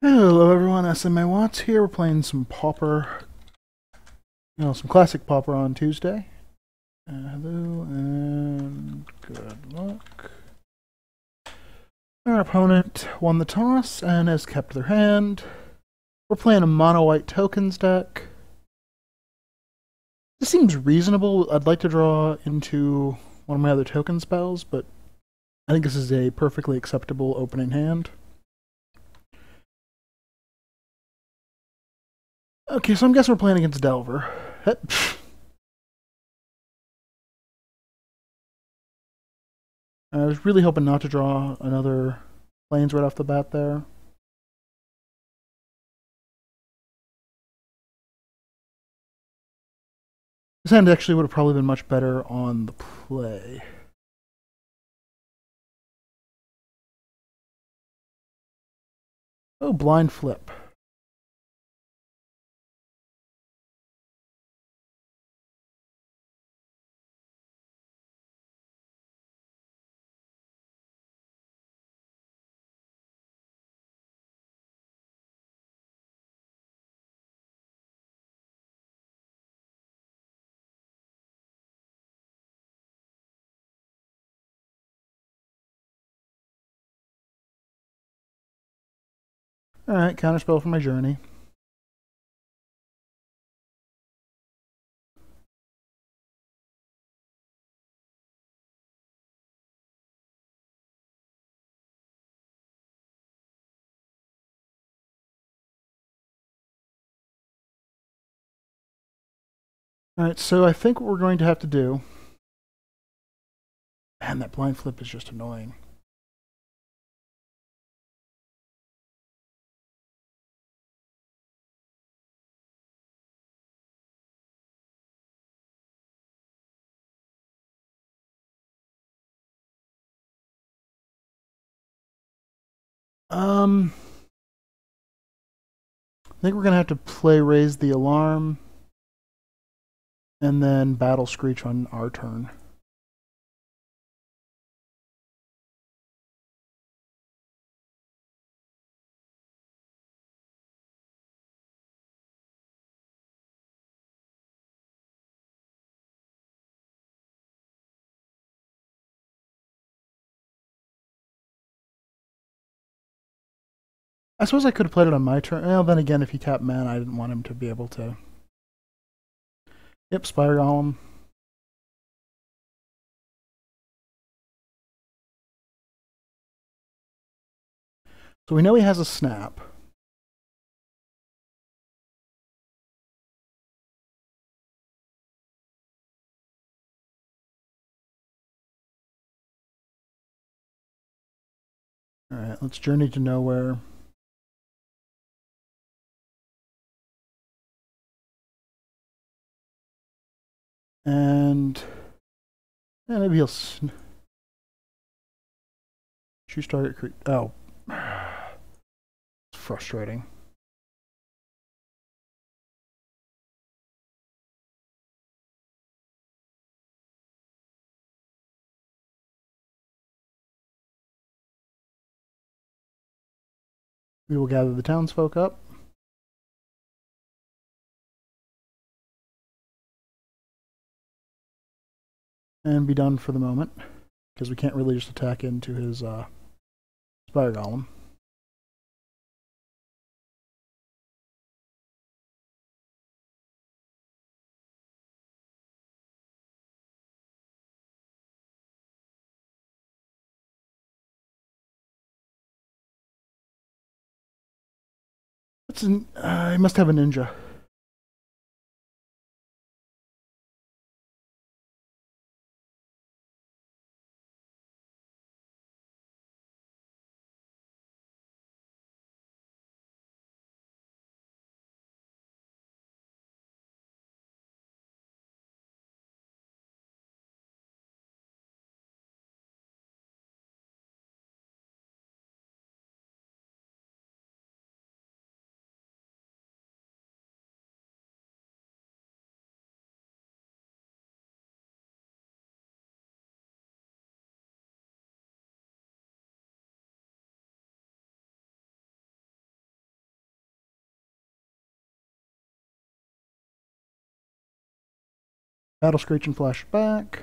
Hello everyone, SMA Watts here. We're playing some Pauper, some classic Pauper on Tuesday. Hello and good luck. Our opponent won the toss and has kept their hand. We're playing a mono-white tokens deck. This seems reasonable. I'd like to draw into one of my other token spells, but I think this is a perfectly acceptable opening hand. Okay, so I'm guessing we're playing against Delver. I was really hoping not to draw another planes right off the bat there. This hand actually would have probably been much better on the play. Oh, blind flip. Alright, counterspell for my journey. Alright, so I think what we're going to have to do... Man, that blind flip is just annoying. I think we're going to have to play Raise the Alarm and then Battle Screech on our turn. I suppose I could have played it on my turn. Well, then again, if he tapped mana, I didn't want him to be able to... Yep, Spire Golem. So we know he has a snap. Alright, let's Journey to Nowhere. And... Yeah, maybe he'll... Choose target... Oh. It's frustrating. We will gather the townsfolk up. And be done for the moment. Because we can't really just attack into his Spire Golem. He must have a ninja. Battle Screech and flash back.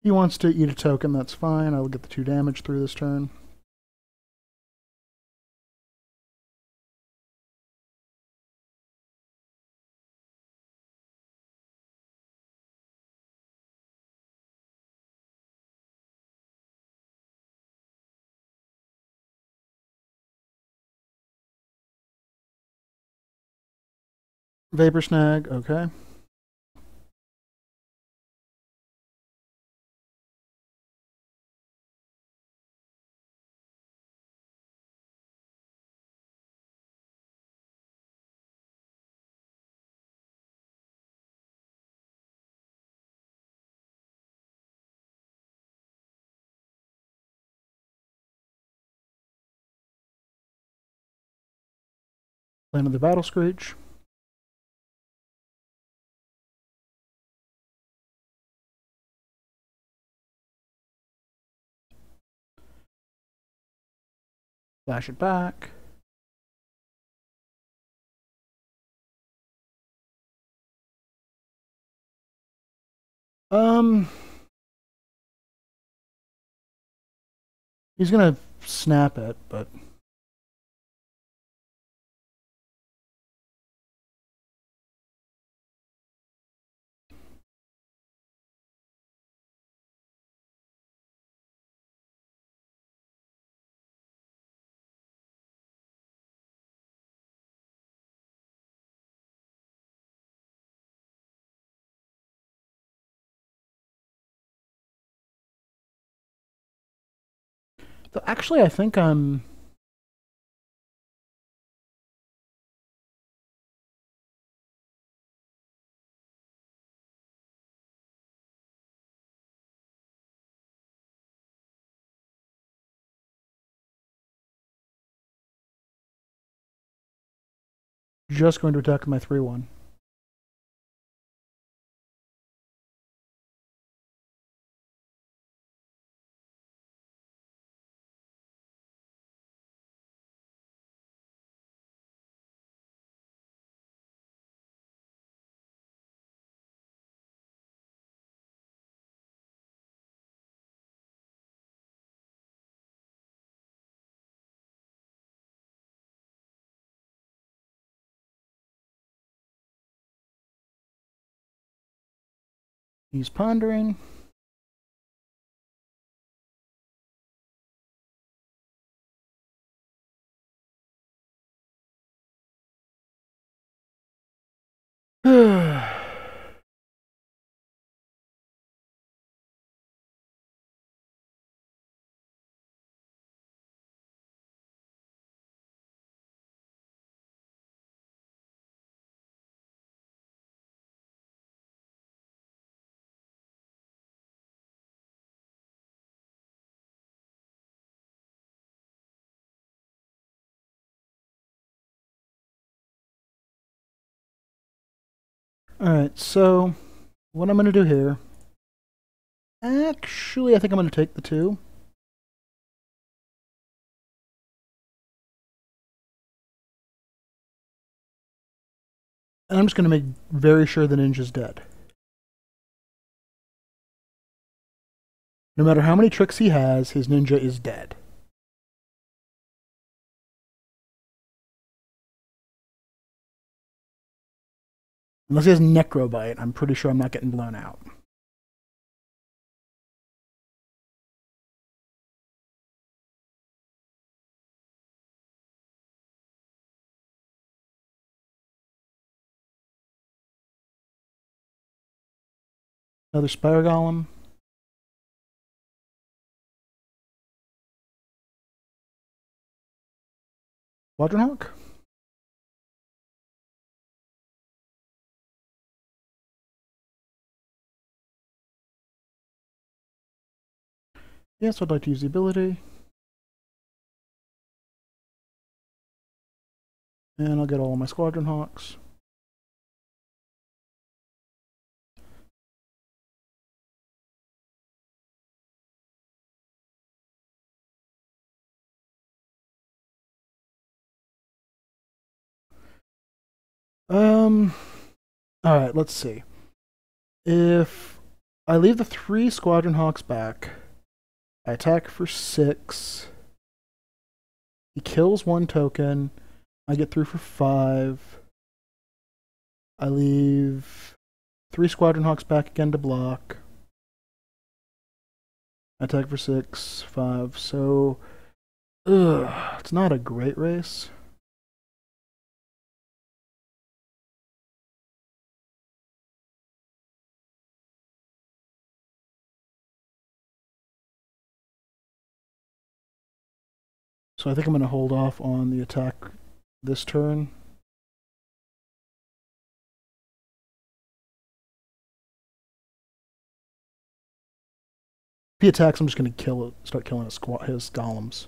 He wants to eat a token, that's fine. I will get the 2 damage through this turn. Vapor Snag, okay. Play another Battle Screech. Flash it back. He's gonna snap it, but actually I think I'm just going to attack my 3/1. He's pondering. Alright, so what I'm going to do here... Actually, I think I'm going to take the 2. And I'm just going to make very sure the ninja's dead. No matter how many tricks he has, his ninja is dead. Unless he has Necrobite, I'm pretty sure I'm not getting blown out. Another Spire Golem. Quadrant Hawk. Yes, I'd like to use the ability. And I'll get all of my Squadron Hawks. Alright, let's see. If I leave the 3 Squadron Hawks back, I attack for 6. He kills 1 token. I get through for 5. I leave 3 Squadron Hawks back again to block. I attack for 6, 5. So, it's not a great race. So I think I'm going to hold off on the attack this turn. If he attacks, I'm just going to start killing his golems.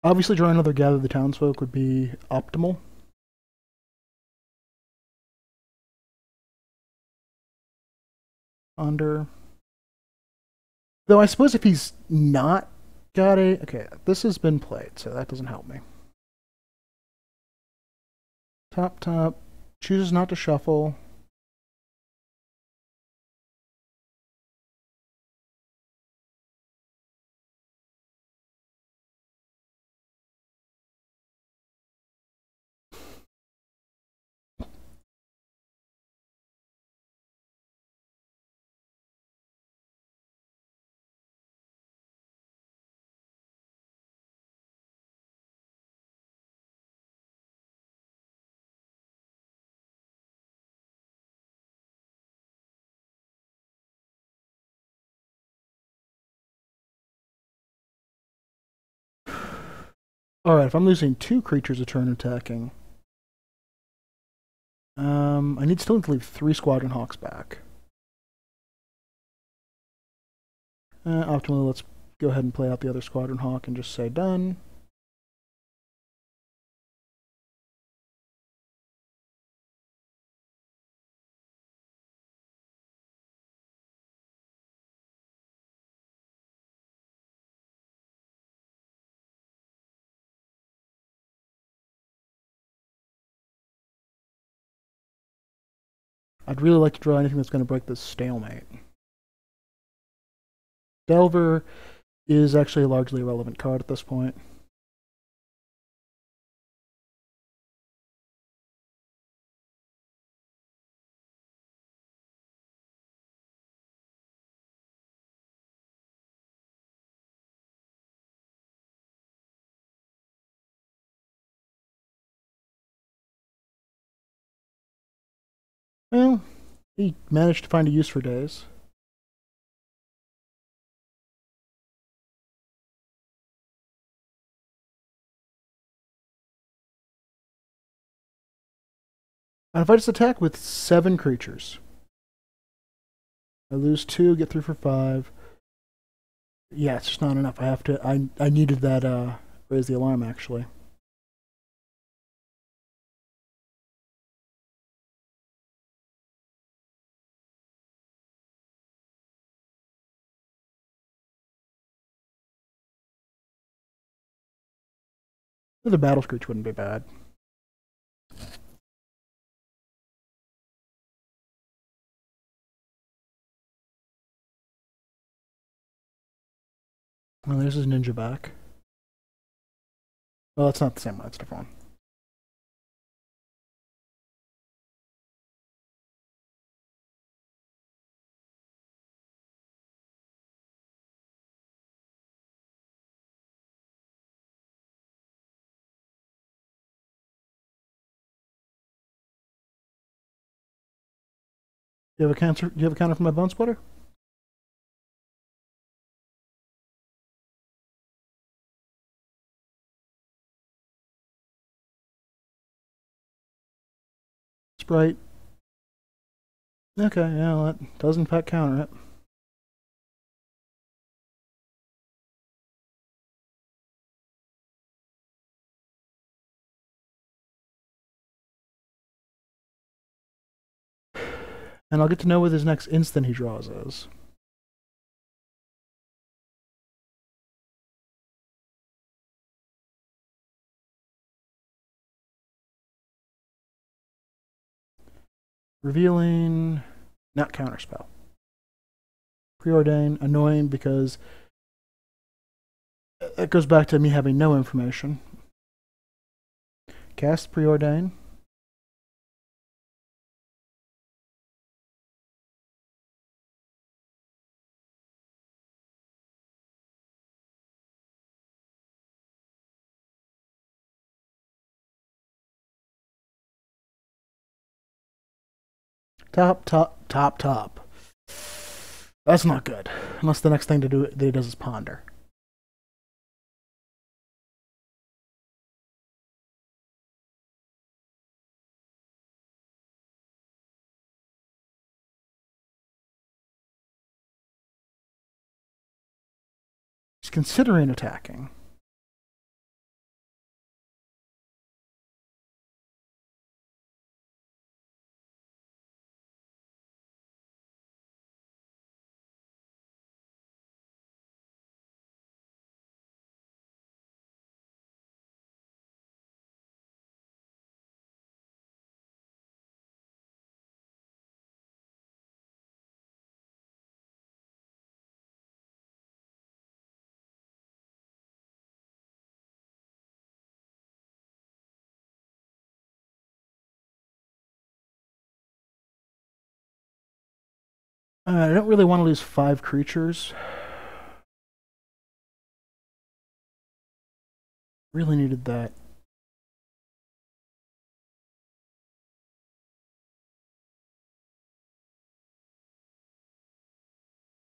Obviously, drawing another Gather the Townsfolk would be optimal. Under. Though I suppose if he's not got a... Okay, this has been played, so that doesn't help me. Top. Chooses not to shuffle. Alright, if I'm losing 2 creatures a turn attacking, I need still to leave 3 Squadron Hawks back. Optimally, let's go ahead and play out the other Squadron Hawk and just say done. I'd really like to draw anything that's going to break this stalemate. Delver is actually a largely irrelevant card at this point. Well, he managed to find a use for days. And if I just attack with 7 creatures, I lose 2, get 3 for 5. Yeah, it's just not enough. I needed that raise the alarm actually. The battle screech wouldn't be bad. Well, there's his ninja back. Well, that's not the same one, that's a different one. Do you have a counter for my bone splitter? Sprite. Okay, yeah, well, that does in fact counter it. And I'll get to know what his next instant he draws is. Revealing, not counterspell. Preordain, annoying because it goes back to me having no information. Cast Preordain. Top. That's not good. Unless the next thing to do that he does is ponder. He's considering attacking. I don't really want to lose 5 creatures. Really needed that.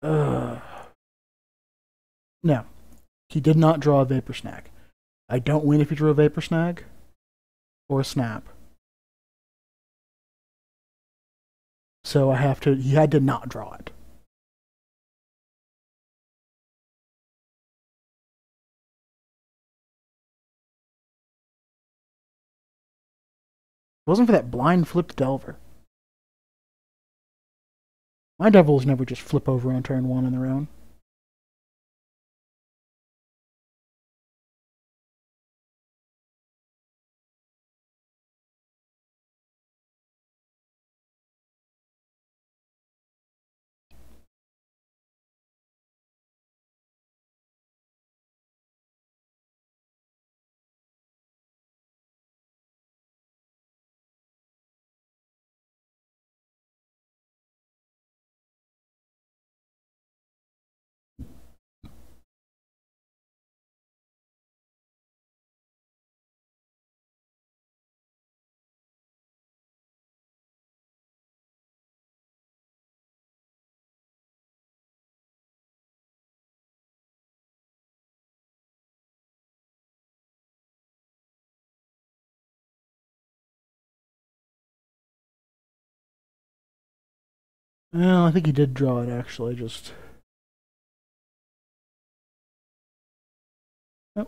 Ugh. No. He did not draw a Vapor Snag. I don't win if he drew a Vapor Snag or a Snap. So I have to. He had to not draw it. If it wasn't for that blind flipped Delver. My Devils never just flip over on turn 1 on their own. Well, I think he did draw it actually. Just. Oh.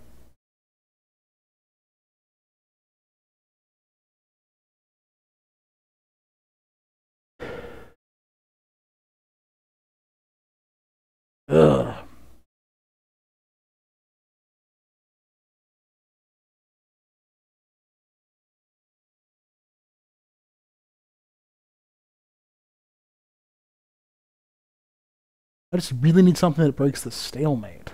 Ugh. I just really need something that breaks the stalemate.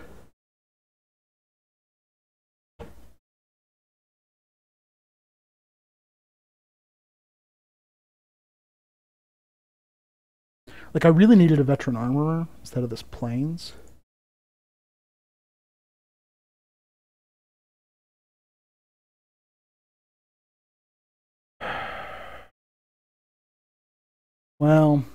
Like, I really needed a Veteran Armorer instead of this Plains. Well,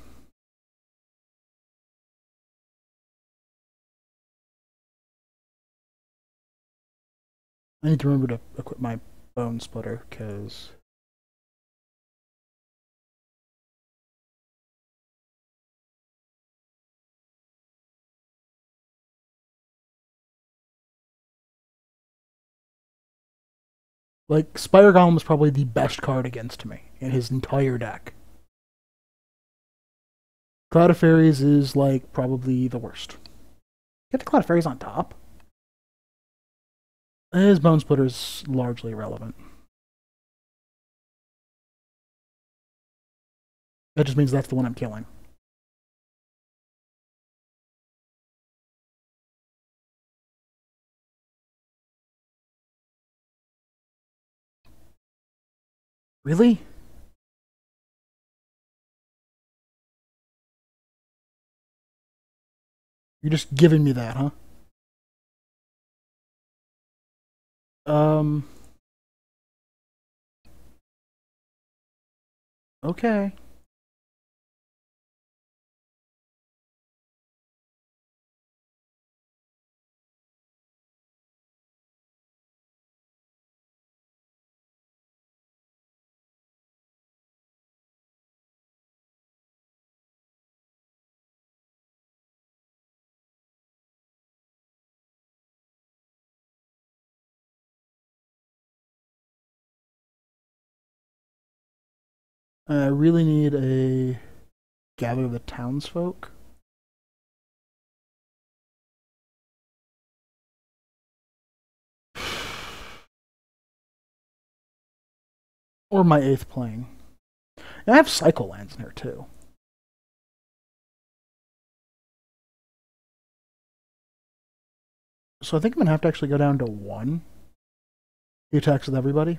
I need to remember to equip my Bone Splitter, because... Like, Spire Golem is probably the best card against me in his entire deck. Cloud of Fairies is like probably the worst. Get the Cloud of Fairies on top. His Bone Splitter is largely irrelevant. That just means that's the one I'm killing. Really? You're just giving me that, huh? Okay. I really need a Gather the Townsfolk. Or my 8th plane. And I have Cycle Lands in here too. So I think I'm going to have to actually go down to 1. He attacks with everybody.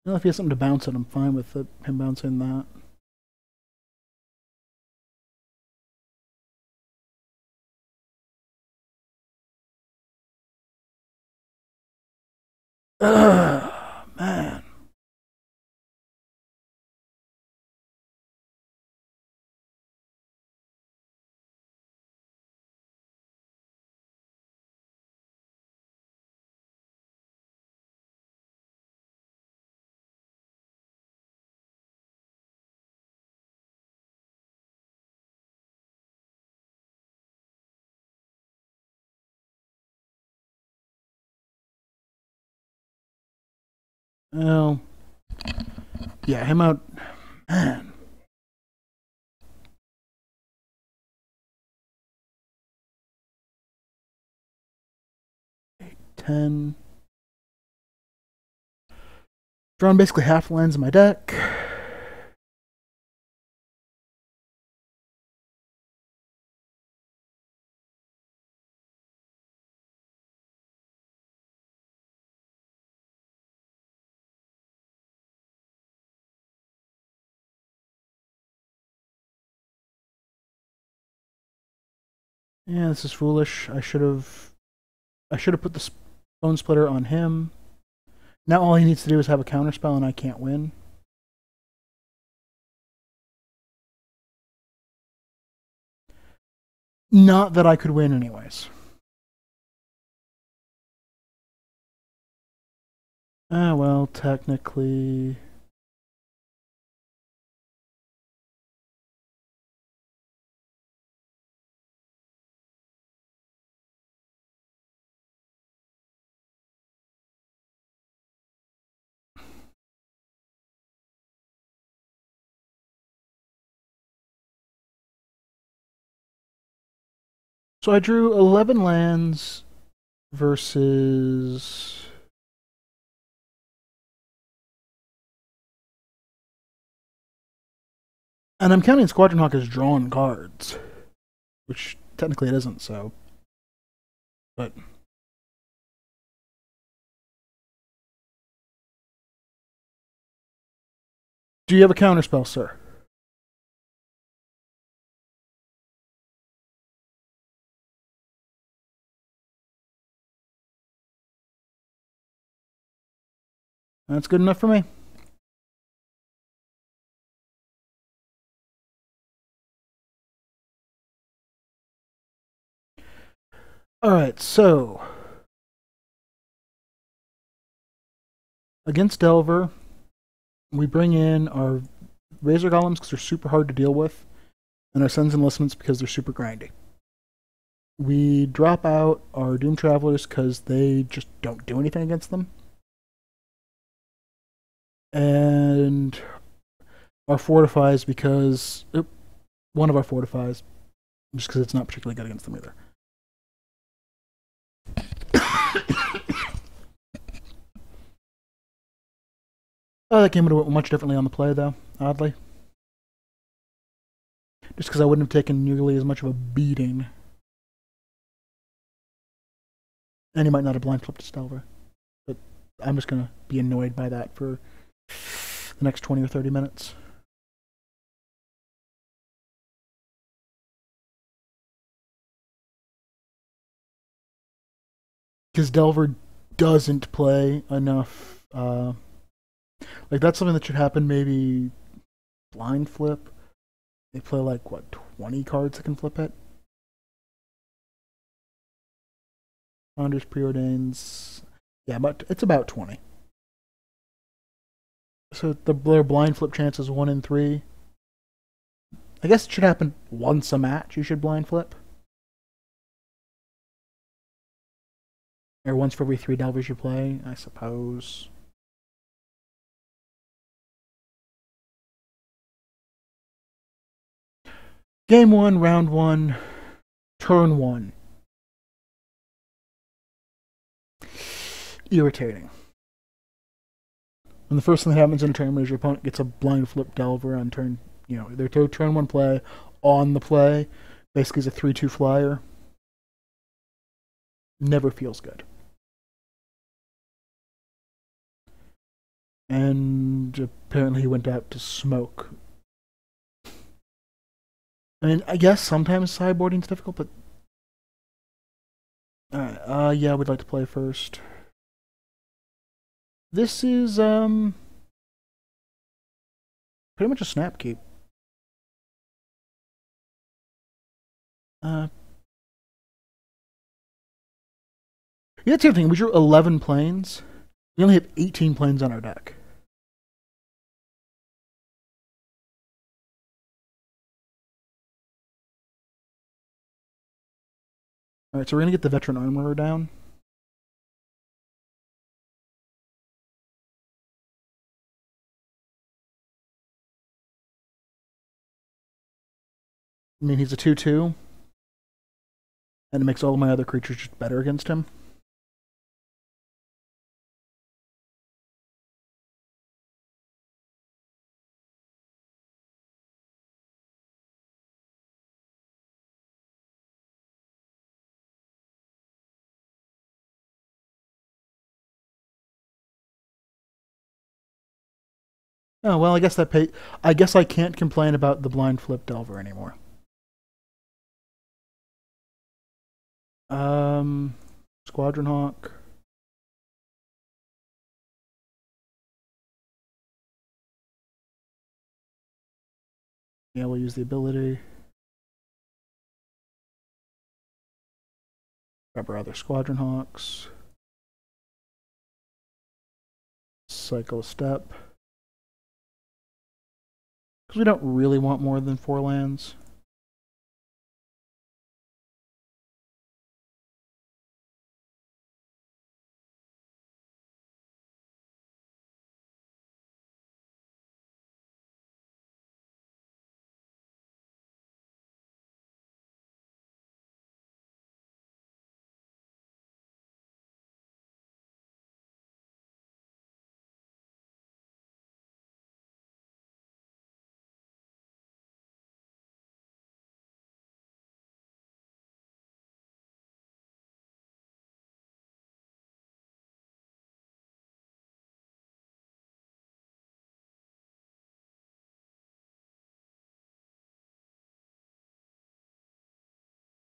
Well, if he has something to bounce it, I'm fine with it, him bouncing that. Ugh, man. Well, yeah, him out. Man. Eight, 10. Drawn basically half the lands in my deck. Yeah, this is foolish. I should have put the Bone Splitter on him. Now all he needs to do is have a counterspell and I can't win. Not that I could win anyways. Ah, well, technically. So I drew 11 lands versus. And I'm counting Squadron Hawk as drawn cards, which technically it isn't, so. But. Do you have a counterspell, sir? That's good enough for me. Alright, so against Delver, we bring in our Razor Golems because they're super hard to deal with, and our Sons Enlistments because they're super grindy. We drop out our Doom Travelers because they just don't do anything against them. And our Fortifies because one of our Fortifies, just because it's not particularly good against them either. That game would have went much differently on the play, though, oddly. Just because I wouldn't have taken nearly as much of a beating. And he might not have blind flipped to Delver. But I'm just going to be annoyed by that for the next 20 or 30 minutes. Because Delver doesn't play enough. Like, that's something that should happen maybe blind flip. They play like, what, 20 cards that can flip it? Founders preordains. Yeah, but it's about 20. So their blind flip chance is 1 in 3. I guess it should happen once a match. You should blind flip. Or once for every 3 Delvers you play, I suppose. Game 1, round 1, turn 1. Irritating. And the first thing that happens in a tournament is your opponent gets a blind flip Delver on turn, their turn 1 play on the play. Basically, it's a 3/2 flyer. Never feels good. And apparently he went out to smoke. I mean, I guess sometimes sideboarding's difficult, but alright, yeah, we'd like to play first. This is pretty much a snap keep. Yeah, that's the other thing. We drew 11 planes. We only have 18 planes on our deck. Alright, so we're gonna get the Veteran Armorer down. I mean, he's a 2/2. And it makes all of my other creatures just better against him. Oh, well, I guess I can't complain about the blind flip Delver anymore. Squadron Hawk. Yeah, we'll use the ability. Grab our other Squadron Hawks. Cycle a step. Because we don't really want more than 4 lands.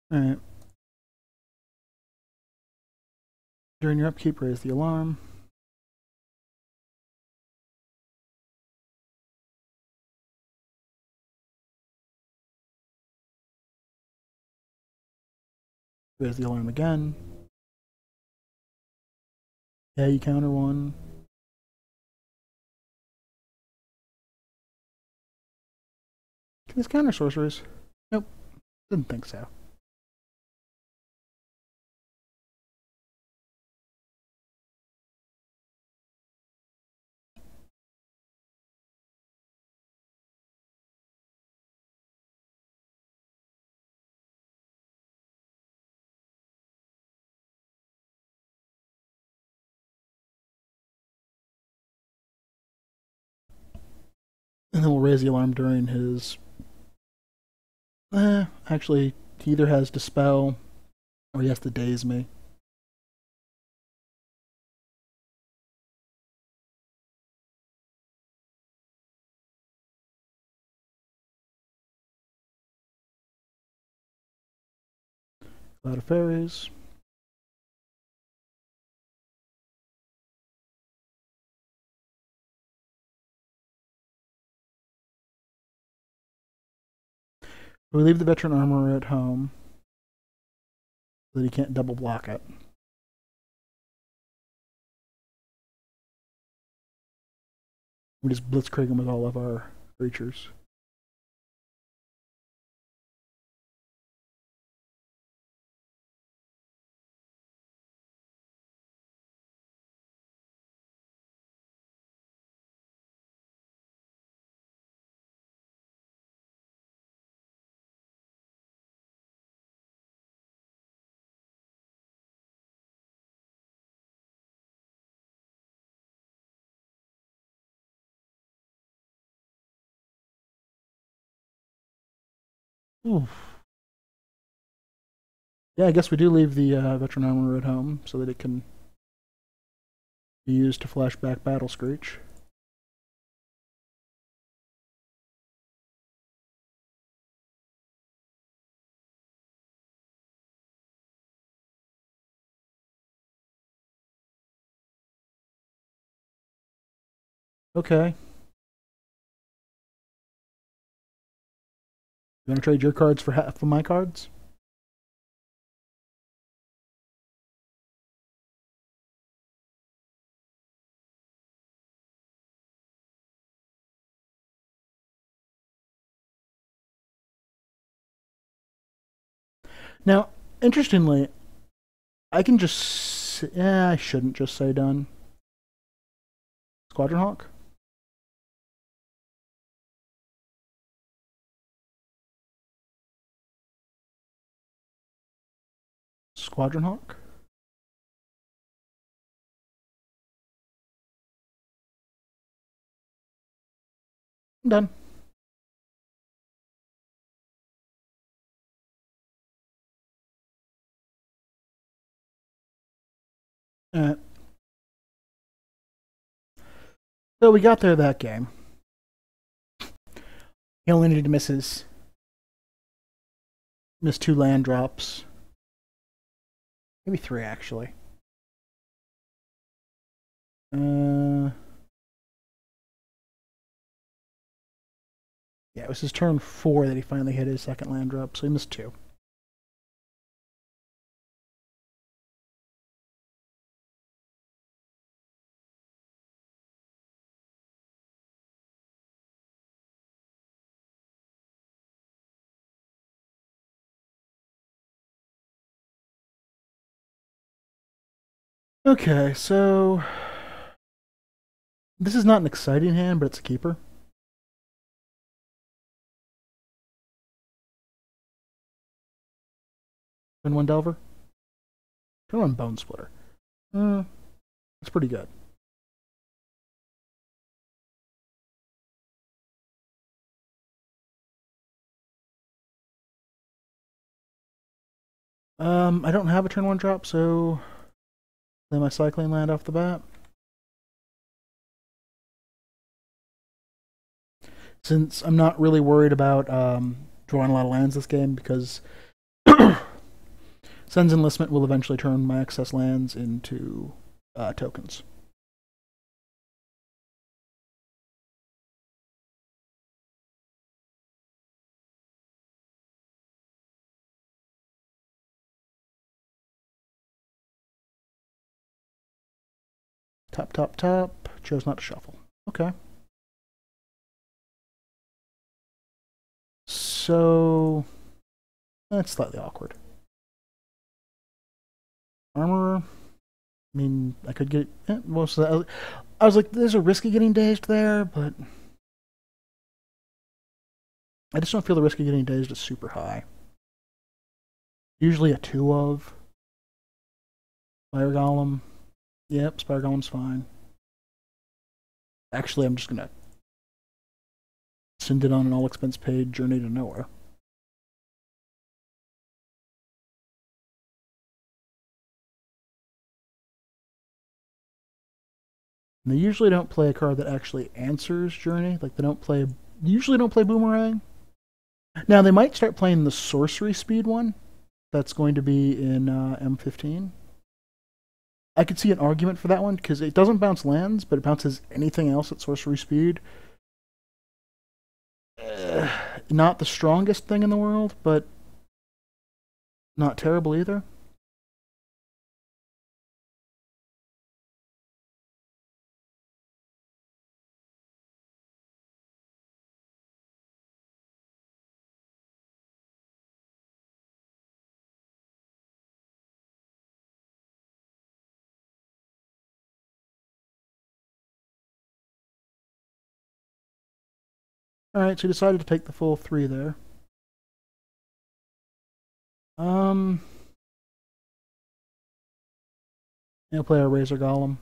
Alright. During your upkeep, raise the alarm. Raise the alarm again. Yeah, you counter one. Can this counter sorcerers? Nope. Didn't think so. And then we'll raise the alarm during his... actually, he either has Dispel or he has to Daze me. Cloud of Fairies. We leave the Veteran Armorer at home so that he can't double block it. We just Blitzkrieg him with all of our creatures. Oof. Yeah, I guess we do leave the Veteran Armorer at home so that it can be used to flashback Battle Screech. Okay. You want to trade your cards for half of my cards? Now, interestingly, I can just... I shouldn't just say done. Squadron Hawk? Squadron Hawk? I'm done. Alright. So we got there that game. He only needed to miss 2 land drops. Maybe 3, actually. Yeah, it was his turn 4 that he finally hit his second land drop, so he missed 2. Okay, so this is not an exciting hand, but it's a keeper. Turn 1 Delver. Turn 1 Bone Splitter. That's pretty good. I don't have a turn 1 drop, so play my Cycling Land off the bat. Since I'm not really worried about drawing a lot of lands this game, because Sun's Enlistment will eventually turn my excess lands into tokens. Top, top, top. Chose not to shuffle. Okay. So that's slightly awkward. Armorer. I mean, I could get most of that. I was like, there's a risk of getting dazed there, but I just don't feel the risk of getting dazed is super high. Usually a 2 of. Spire Golem. Yep, Spire Golem's fine. Actually, I'm just gonna send it on an all-expense paid journey to nowhere. And they usually don't play a card that actually answers Journey. Like, usually don't play Boomerang. Now, they might start playing the Sorcery Speed one. That's going to be in M15. I could see an argument for that one, because it doesn't bounce lands, but it bounces anything else at Sorcery Speed. Not the strongest thing in the world, but not terrible either. Alright, so he decided to take the full 3 there. He'll play a Razor Golem.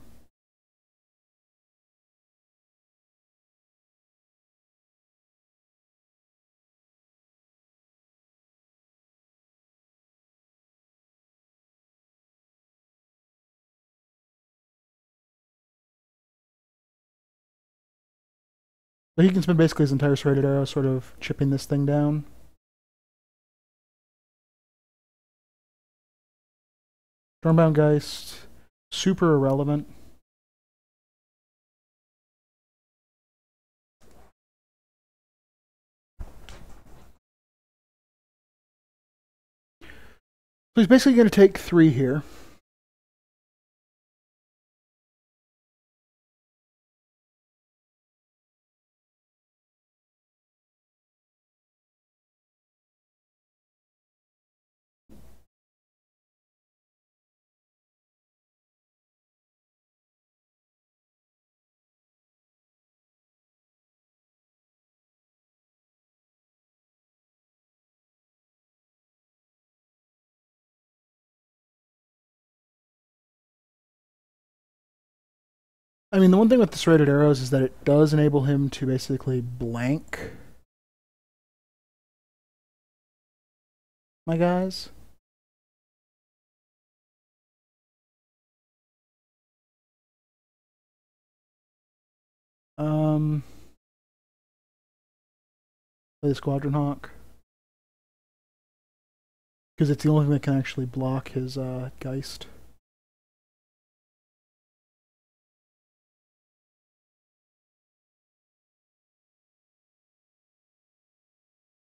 But he can spend basically his entire Serrated Arrow sort of chipping this thing down. Stormbound Geist, super irrelevant. So he's basically going to take 3 here. I mean, the one thing with the Serrated Arrows is that it does enable him to basically blank my guys. Play the Squadron Hawk. Because it's the only thing that can actually block his Geist.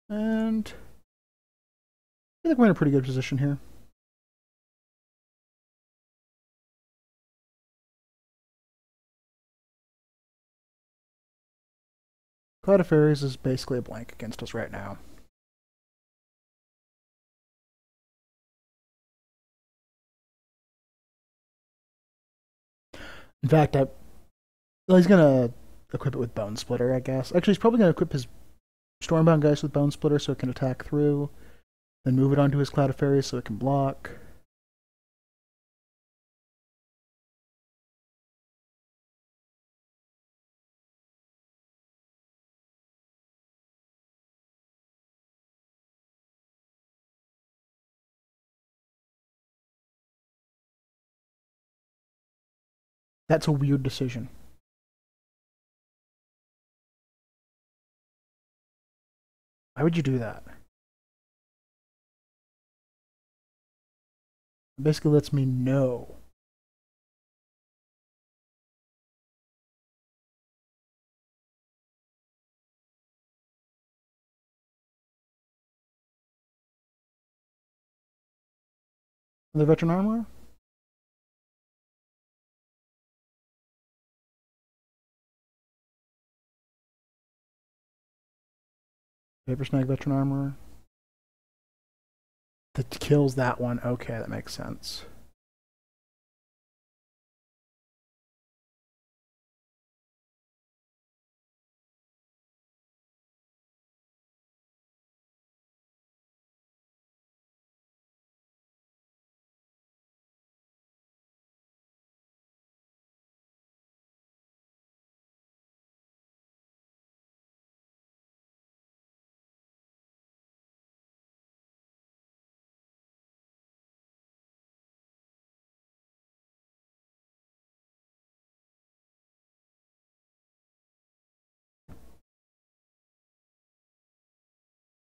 And I think we're in a pretty good position here. Cloud of Fairies is basically a blank against us right now. In fact, he's gonna equip it with Bone Splitter, I guess. Actually, he's probably gonna equip his Stormbound Geist with Bone Splitter so it can attack through. Then move it onto his Cloud of Fairies so it can block. That's a weird decision. Why would you do that? It basically lets me know. The Veteran Armor? Paper Snag Veteran Armor. That kills that one. Okay, that makes sense.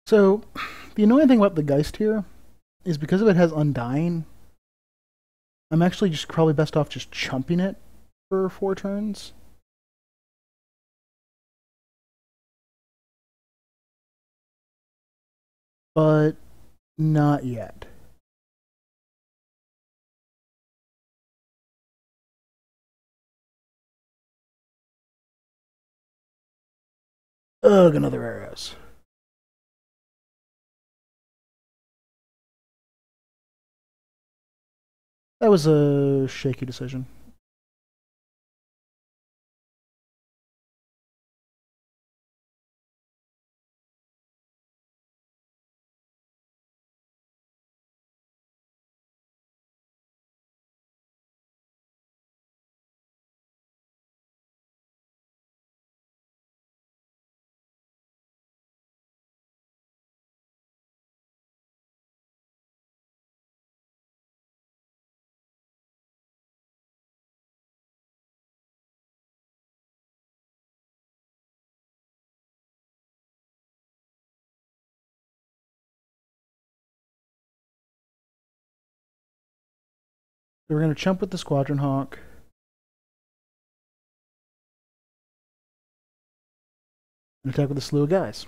So, the annoying thing about the Geist here is because of it has Undying, I'm actually just probably best off just chumping it for 4 turns. But not yet. Ugh, another arrows. That was a shaky decision. So we're going to chump with the Squadron Hawk. And attack with a slew of guys.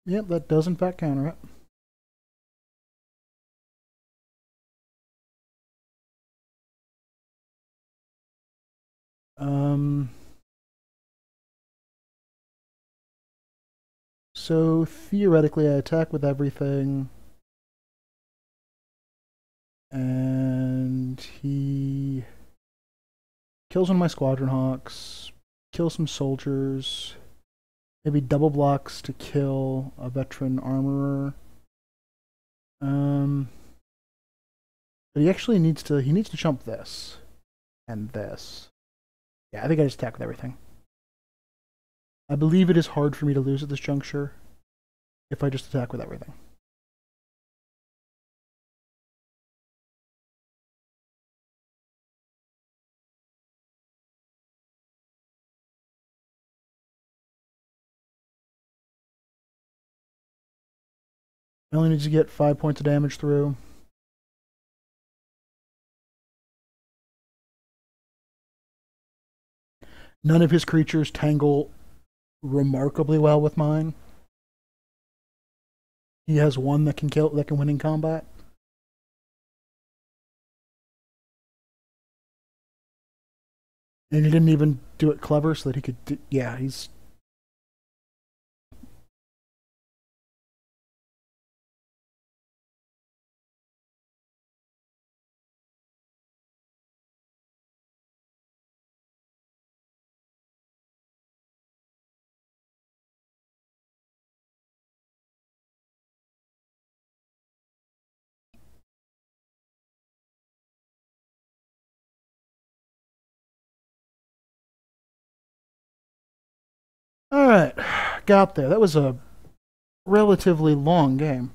Yep, that does in fact counter it. So theoretically, I attack with everything, and he kills one of my Squadron Hawks, kills some soldiers, maybe double blocks to kill a Veteran Armorer. But he actually needs to jump this and this. Yeah, I think I just attack with everything. I believe it is hard for me to lose at this juncture if I just attack with everything. I only need to get 5 points of damage through. None of his creatures tangle remarkably well with mine. He has one that can win in combat. And he didn't even do it clever so that he could yeah, he's right, got there. That was a relatively long game.